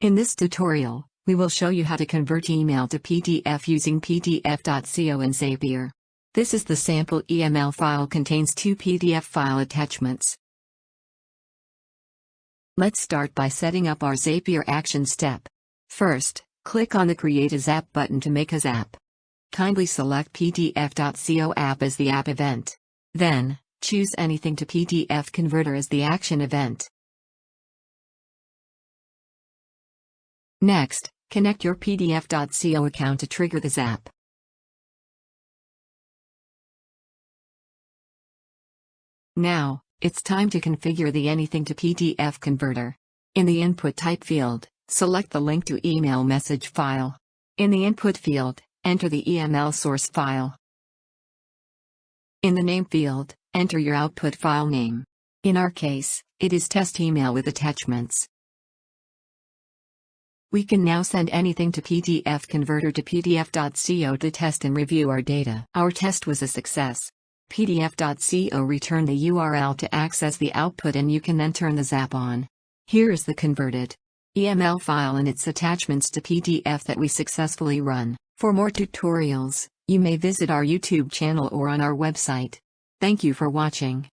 In this tutorial, we will show you how to convert email to PDF using PDF.co and Zapier. This is the sample EML file, contains 2 PDF file attachments. Let's start by setting up our Zapier action step. First, click on the Create a Zap button to make a Zap. Kindly select PDF.co app as the app event. Then, choose Anything to PDF Converter as the action event. Next, connect your PDF.co account to trigger the Zap. Now, it's time to configure the Anything to PDF converter. In the Input Type field, select the link to email message file. In the Input field, enter the EML source file. In the Name field, enter your output file name. In our case, it is test email with attachments. We can now send Anything to PDF converter to PDF.co to test and review our data. Our test was a success. PDF.co returned the URL to access the output, and you can then turn the Zap on. Here is the converted EML file and its attachments to PDF that we successfully run. For more tutorials, you may visit our YouTube channel or on our website. Thank you for watching.